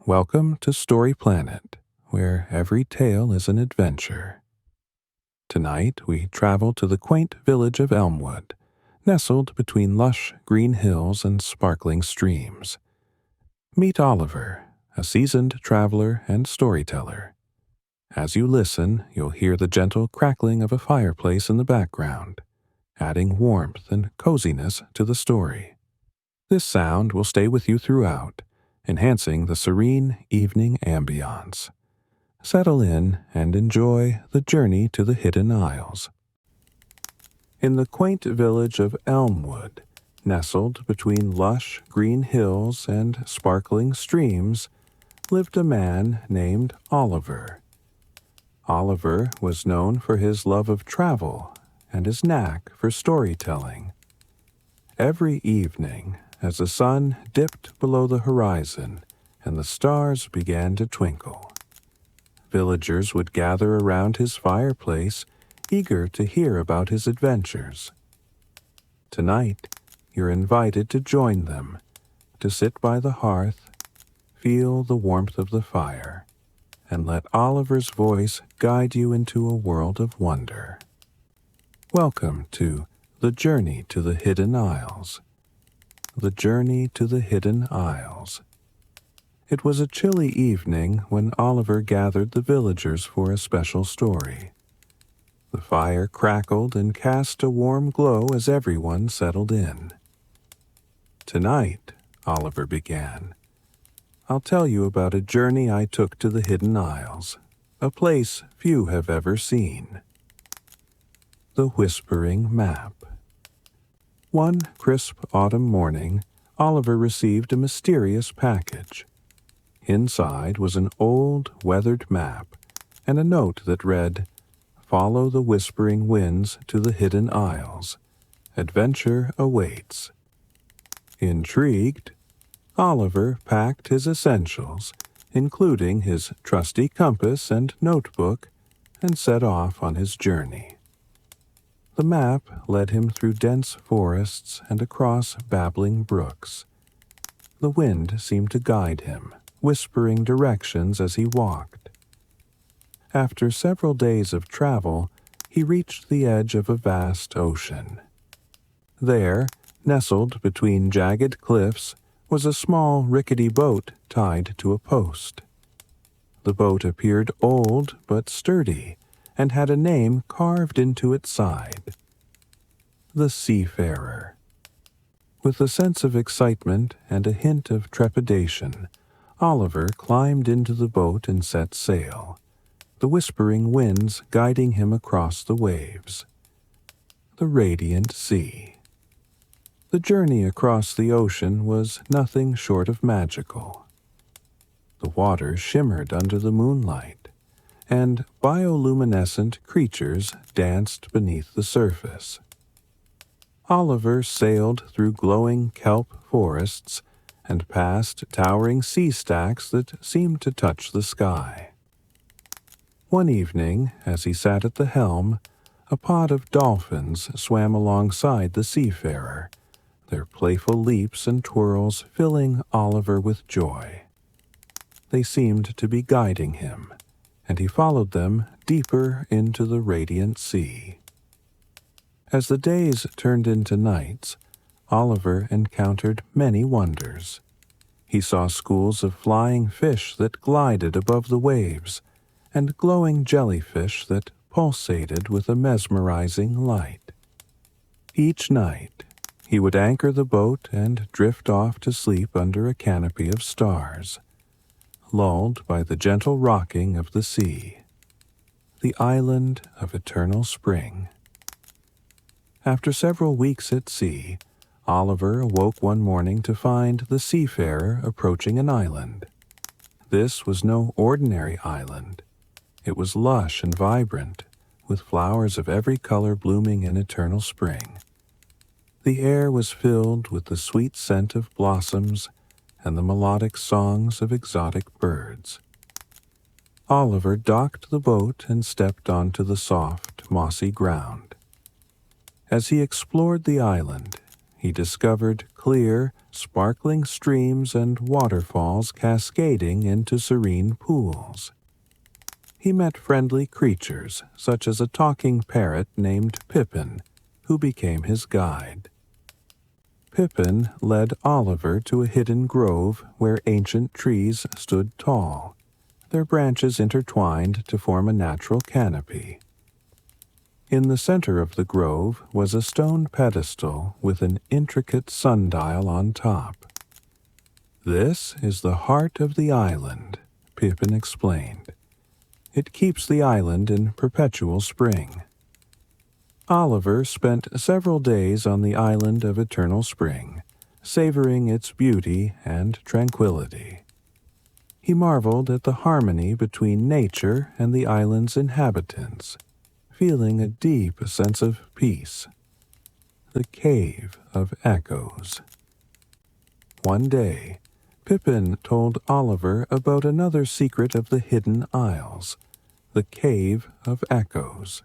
Welcome to Story Planet, where every tale is an adventure. Tonight we travel to the quaint village of Elmwood, nestled between lush green hills and sparkling streams. Meet Oliver, a seasoned traveler and storyteller. As you listen, you'll hear the gentle crackling of a fireplace in the background, adding warmth and coziness to the story. This sound will stay with you throughout, enhancing the serene evening ambiance. Settle in and enjoy the journey to the hidden isles. In the quaint village of Elmwood, nestled between lush green hills and sparkling streams, lived a man named Oliver. Oliver was known for his love of travel and his knack for storytelling. Every evening, as the sun dipped below the horizon and the stars began to twinkle, villagers would gather around his fireplace, eager to hear about his adventures. Tonight, you're invited to join them, to sit by the hearth, feel the warmth of the fire, and let Oliver's voice guide you into a world of wonder. Welcome to The Journey to the Hidden Isles. The Journey to the Hidden Isles. It was a chilly evening when Oliver gathered the villagers for a special story. The fire crackled and cast a warm glow as everyone settled in. "Tonight," Oliver began, "I'll tell you about a journey I took to the Hidden Isles, a place few have ever seen." The Whispering Map. One crisp autumn morning, Oliver received a mysterious package. Inside was an old, weathered map and a note that read, "Follow the whispering winds to the hidden isles. Adventure awaits." Intrigued, Oliver packed his essentials, including his trusty compass and notebook, and set off on his journey. The map led him through dense forests and across babbling brooks. The wind seemed to guide him, whispering directions as he walked. After several days of travel, he reached the edge of a vast ocean. There, nestled between jagged cliffs, was a small, rickety boat tied to a post. The boat appeared old but sturdy, and had a name carved into its side: the Seafarer. With a sense of excitement and a hint of trepidation, Oliver climbed into the boat and set sail, the whispering winds guiding him across the waves. The radiant sea. The journey across the ocean was nothing short of magical. The water shimmered under the moonlight, and bioluminescent creatures danced beneath the surface. Oliver sailed through glowing kelp forests and past towering sea stacks that seemed to touch the sky. One evening, as he sat at the helm, a pod of dolphins swam alongside the seafarer, their playful leaps and twirls filling Oliver with joy. They seemed to be guiding him, and he followed them deeper into the radiant sea. As the days turned into nights, Oliver encountered many wonders. He saw schools of flying fish that glided above the waves, and glowing jellyfish that pulsated with a mesmerizing light. Each night, he would anchor the boat and drift off to sleep under a canopy of stars, lulled by the gentle rocking of the sea. The island of eternal spring. After several weeks at sea, Oliver awoke one morning to find the seafarer approaching an island. This was no ordinary island. It was lush and vibrant, with flowers of every color blooming in eternal spring. The air was filled with the sweet scent of blossoms and the melodic songs of exotic birds. Oliver docked the boat and stepped onto the soft, mossy ground. As he explored the island, he discovered clear, sparkling streams and waterfalls cascading into serene pools. He met friendly creatures, such as a talking parrot named Pippin, who became his guide. Pippin led Oliver to a hidden grove where ancient trees stood tall, their branches intertwined to form a natural canopy. In the center of the grove was a stone pedestal with an intricate sundial on top. "This is the heart of the island," Pippin explained. "It keeps the island in perpetual spring." Oliver spent several days on the island of eternal spring, savoring its beauty and tranquility. He marveled at the harmony between nature and the island's inhabitants, feeling a deep sense of peace. The Cave of Echoes. One day, Pippin told Oliver about another secret of the Hidden Isles, the Cave of Echoes.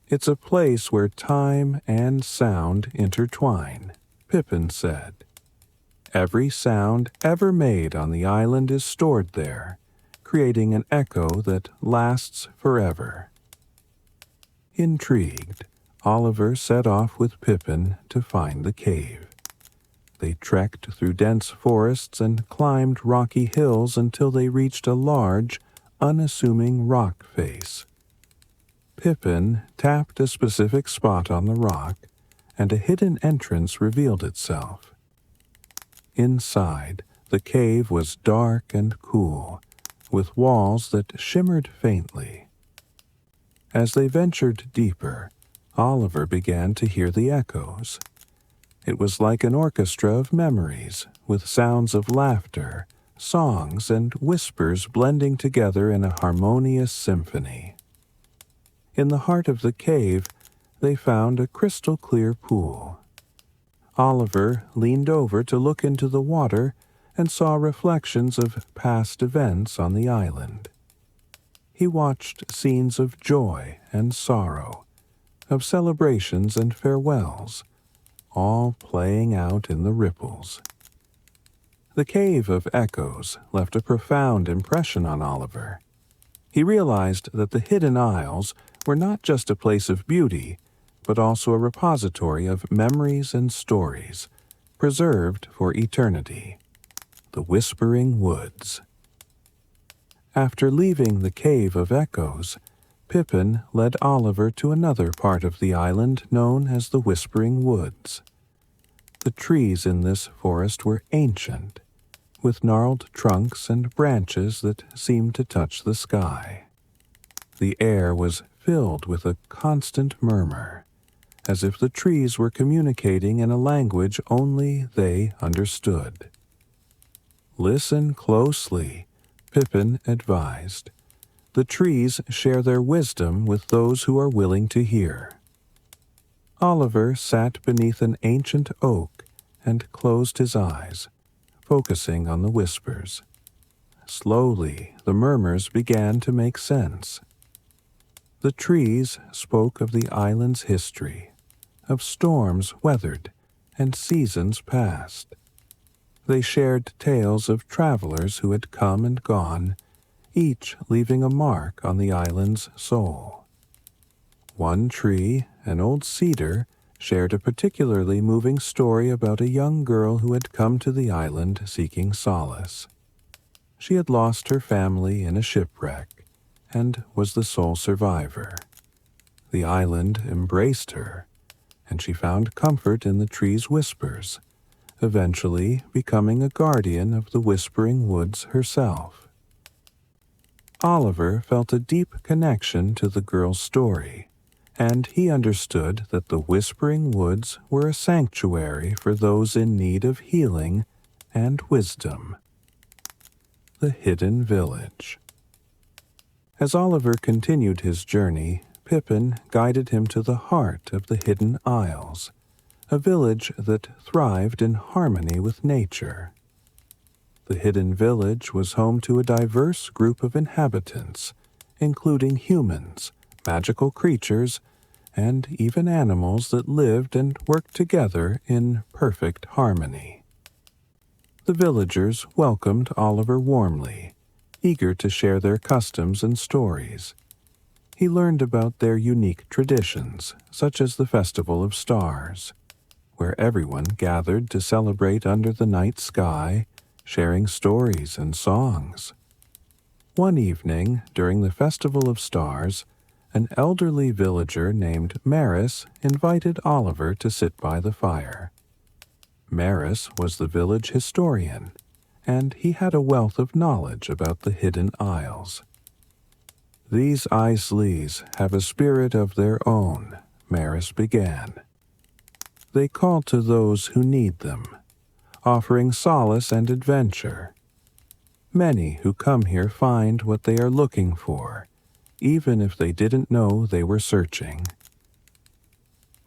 "It's a place where time and sound intertwine," Pippin said. "Every sound ever made on the island is stored there, creating an echo that lasts forever." Intrigued, Oliver set off with Pippin to find the cave. They trekked through dense forests and climbed rocky hills until they reached a large, unassuming rock face. Pippin tapped a specific spot on the rock, and a hidden entrance revealed itself. Inside, the cave was dark and cool, with walls that shimmered faintly. As they ventured deeper, Oliver began to hear the echoes. It was like an orchestra of memories, with sounds of laughter, songs, and whispers blending together in a harmonious symphony. In the heart of the cave, they found a crystal-clear pool. Oliver leaned over to look into the water and saw reflections of past events on the island. He watched scenes of joy and sorrow, of celebrations and farewells, all playing out in the ripples. The Cave of Echoes left a profound impression on Oliver. He realized that the Hidden Isles were not just a place of beauty, but also a repository of memories and stories, preserved for eternity. The Whispering Woods. After leaving the Cave of Echoes, Pippin led Oliver to another part of the island known as the Whispering Woods. The trees in this forest were ancient, with gnarled trunks and branches that seemed to touch the sky. The air was filled with a constant murmur, as if the trees were communicating in a language only they understood. "Listen closely," Pippin advised. "The trees share their wisdom with those who are willing to hear." Oliver sat beneath an ancient oak and closed his eyes, focusing on the whispers. Slowly, the murmurs began to make sense. The trees spoke of the island's history, of storms weathered and seasons past. They shared tales of travelers who had come and gone, each leaving a mark on the island's soul. One tree, an old cedar, shared a particularly moving story about a young girl who had come to the island seeking solace. She had lost her family in a shipwreck and was the sole survivor. The island embraced her, and she found comfort in the tree's whispers, eventually becoming a guardian of the Whispering Woods herself. Oliver felt a deep connection to the girl's story, and he understood that the Whispering Woods were a sanctuary for those in need of healing and wisdom. The Hidden Village. As Oliver continued his journey, Pippin guided him to the heart of the Hidden Isles, a village that thrived in harmony with nature. The Hidden Village was home to a diverse group of inhabitants, including humans, magical creatures, and even animals that lived and worked together in perfect harmony. The villagers welcomed Oliver warmly, eager to share their customs and stories. He learned about their unique traditions, such as the Festival of Stars, where everyone gathered to celebrate under the night sky, sharing stories and songs. One evening, during the Festival of Stars, an elderly villager named Maris invited Oliver to sit by the fire. Maris was the village historian, and he had a wealth of knowledge about the hidden isles. "These isles have a spirit of their own," Maris began. "They call to those who need them, offering solace and adventure. Many who come here find what they are looking for, even if they didn't know they were searching."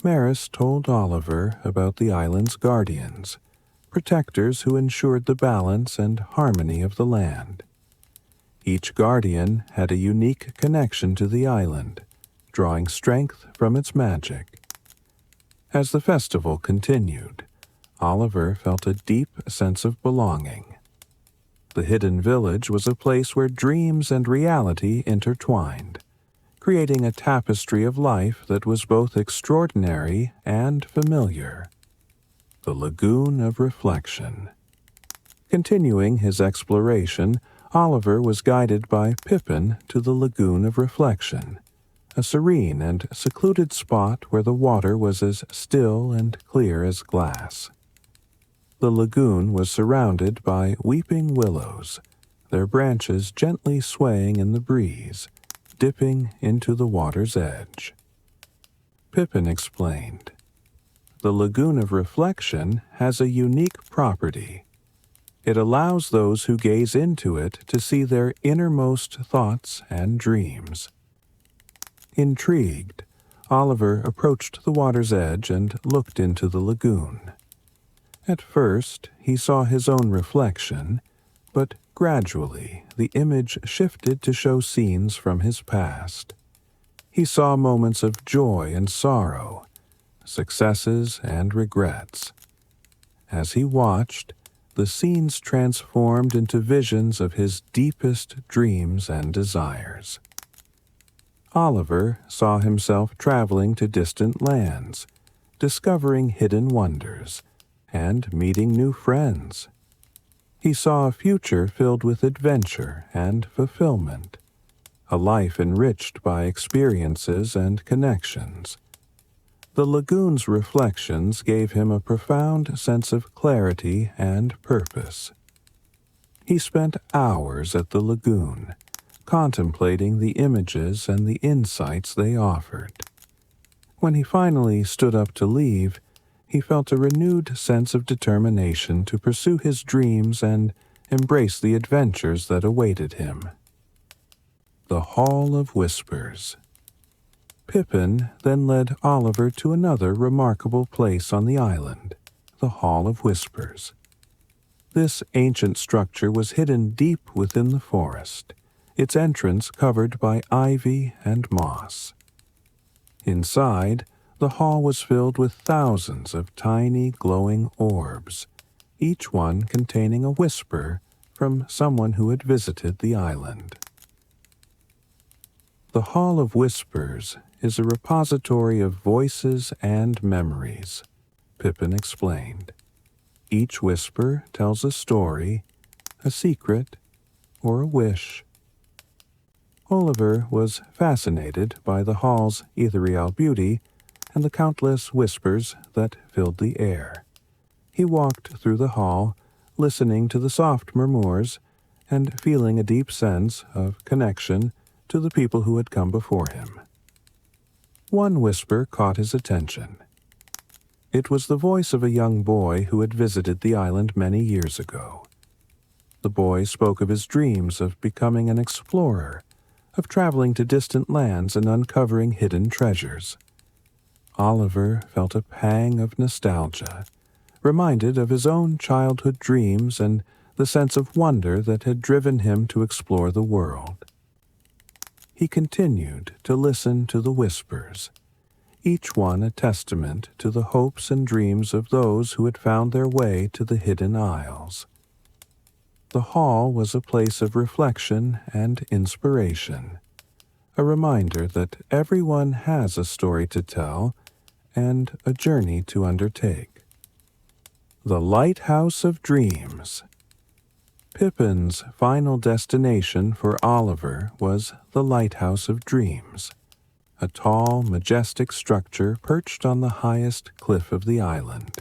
Maris told Oliver about the island's guardians, protectors who ensured the balance and harmony of the land. Each guardian had a unique connection to the island, drawing strength from its magic. As the festival continued, Oliver felt a deep sense of belonging. The hidden village was a place where dreams and reality intertwined, creating a tapestry of life that was both extraordinary and familiar. The Lagoon of Reflection. Continuing his exploration, Oliver was guided by Pippin to the Lagoon of Reflection, a serene and secluded spot where the water was as still and clear as glass. The lagoon was surrounded by weeping willows, their branches gently swaying in the breeze, dipping into the water's edge. Pippin explained, "The Lagoon of Reflection has a unique property. It allows those who gaze into it to see their innermost thoughts and dreams." Intrigued, Oliver approached the water's edge and looked into the lagoon. At first, he saw his own reflection, but gradually the image shifted to show scenes from his past. He saw moments of joy and sorrow, successes and regrets. As he watched, the scenes transformed into visions of his deepest dreams and desires. Oliver saw himself traveling to distant lands, discovering hidden wonders, and meeting new friends. He saw a future filled with adventure and fulfillment, a life enriched by experiences and connections. The lagoon's reflections gave him a profound sense of clarity and purpose. He spent hours at the lagoon, contemplating the images and the insights they offered. When he finally stood up to leave, he felt a renewed sense of determination to pursue his dreams and embrace the adventures that awaited him. The Hall of Whispers. Pippin then led Oliver to another remarkable place on the island, the Hall of Whispers. This ancient structure was hidden deep within the forest, its entrance covered by ivy and moss. Inside, the hall was filled with thousands of tiny glowing orbs, each one containing a whisper from someone who had visited the island. The Hall of Whispers is a repository of voices and memories, Pippin explained. Each whisper tells a story, a secret, or a wish. Oliver was fascinated by the hall's ethereal beauty and the countless whispers that filled the air. He walked through the hall, listening to the soft murmurs and feeling a deep sense of connection to the people who had come before him. One whisper caught his attention. It was the voice of a young boy who had visited the island many years ago. The boy spoke of his dreams of becoming an explorer, of traveling to distant lands and uncovering hidden treasures. Oliver felt a pang of nostalgia, reminded of his own childhood dreams and the sense of wonder that had driven him to explore the world. He continued to listen to the whispers, each one a testament to the hopes and dreams of those who had found their way to the hidden isles. The hall was a place of reflection and inspiration, a reminder that everyone has a story to tell and a journey to undertake. The Lighthouse of Dreams. Pippin's final destination for Oliver was the Lighthouse of Dreams, a tall, majestic structure perched on the highest cliff of the island.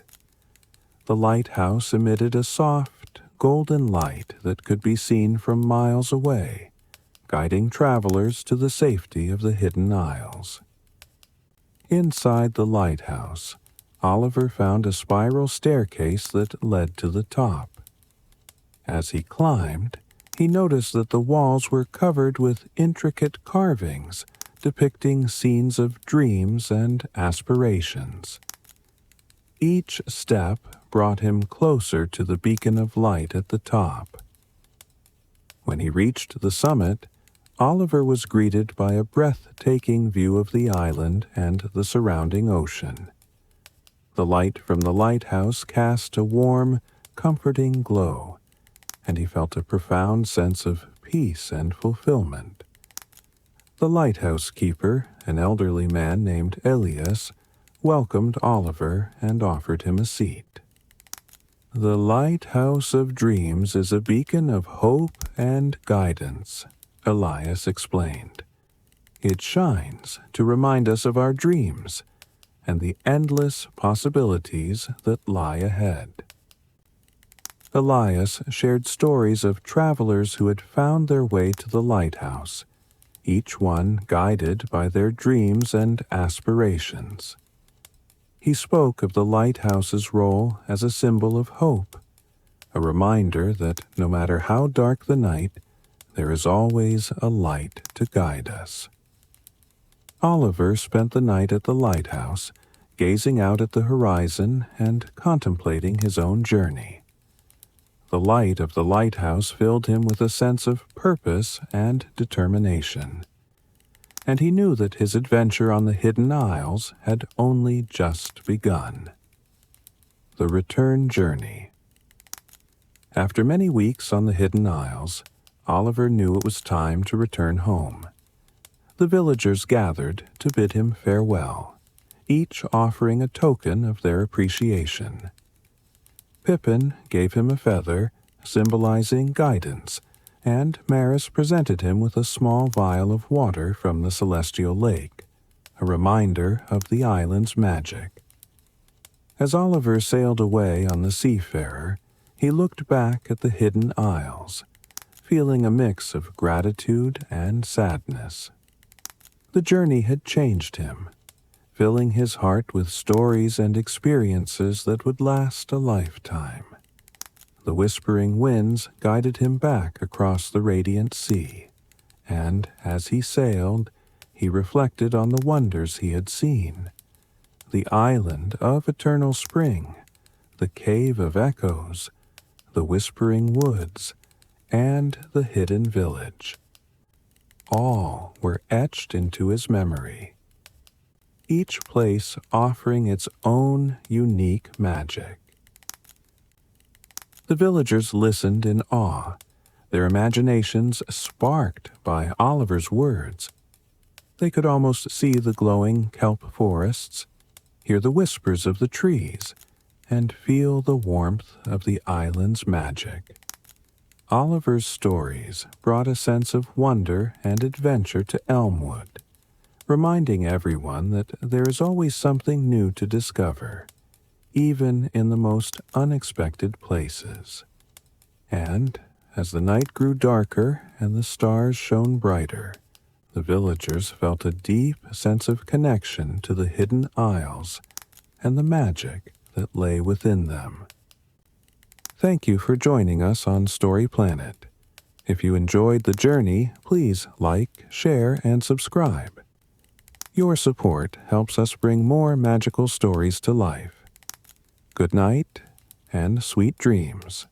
The lighthouse emitted a soft, golden light that could be seen from miles away, guiding travelers to the safety of the hidden isles. Inside the lighthouse, Oliver found a spiral staircase that led to the top. As he climbed, he noticed that the walls were covered with intricate carvings depicting scenes of dreams and aspirations. Each step brought him closer to the beacon of light at the top. When he reached the summit, Oliver was greeted by a breathtaking view of the island and the surrounding ocean. The light from the lighthouse cast a warm, comforting glow, and he felt a profound sense of peace and fulfillment. The lighthouse keeper, an elderly man named Elias, welcomed Oliver and offered him a seat. The Lighthouse of Dreams is a beacon of hope and guidance, Elias explained. It shines to remind us of our dreams and the endless possibilities that lie ahead. Elias shared stories of travelers who had found their way to the lighthouse, each one guided by their dreams and aspirations. He spoke of the lighthouse's role as a symbol of hope, a reminder that no matter how dark the night, there is always a light to guide us. Oliver spent the night at the lighthouse, gazing out at the horizon and contemplating his own journey. The light of the lighthouse filled him with a sense of purpose and determination, and he knew that his adventure on the hidden isles had only just begun. The return journey. After many weeks on the hidden isles, Oliver knew it was time to return home. The villagers gathered to bid him farewell, each offering a token of their appreciation. Pippin gave him a feather, symbolizing guidance, and Maris presented him with a small vial of water from the celestial lake, a reminder of the island's magic. As Oliver sailed away on the seafarer, he looked back at the hidden isles, feeling a mix of gratitude and sadness. The journey had changed him, filling his heart with stories and experiences that would last a lifetime. The whispering winds guided him back across the radiant sea, and as he sailed, he reflected on the wonders he had seen. The island of eternal spring, the cave of echoes, the whispering woods, and the hidden village. All were etched into his memory, each place offering its own unique magic. The villagers listened in awe, their imaginations sparked by Oliver's words. They could almost see the glowing kelp forests, hear the whispers of the trees, and feel the warmth of the island's magic. Oliver's stories brought a sense of wonder and adventure to Elmwood, reminding everyone that there is always something new to discover, even in the most unexpected places. And as the night grew darker and the stars shone brighter, the villagers felt a deep sense of connection to the hidden isles and the magic that lay within them. Thank you for joining us on Story Planet. If you enjoyed the journey, please like, share, and subscribe. Your support helps us bring more magical stories to life. Good night and sweet dreams.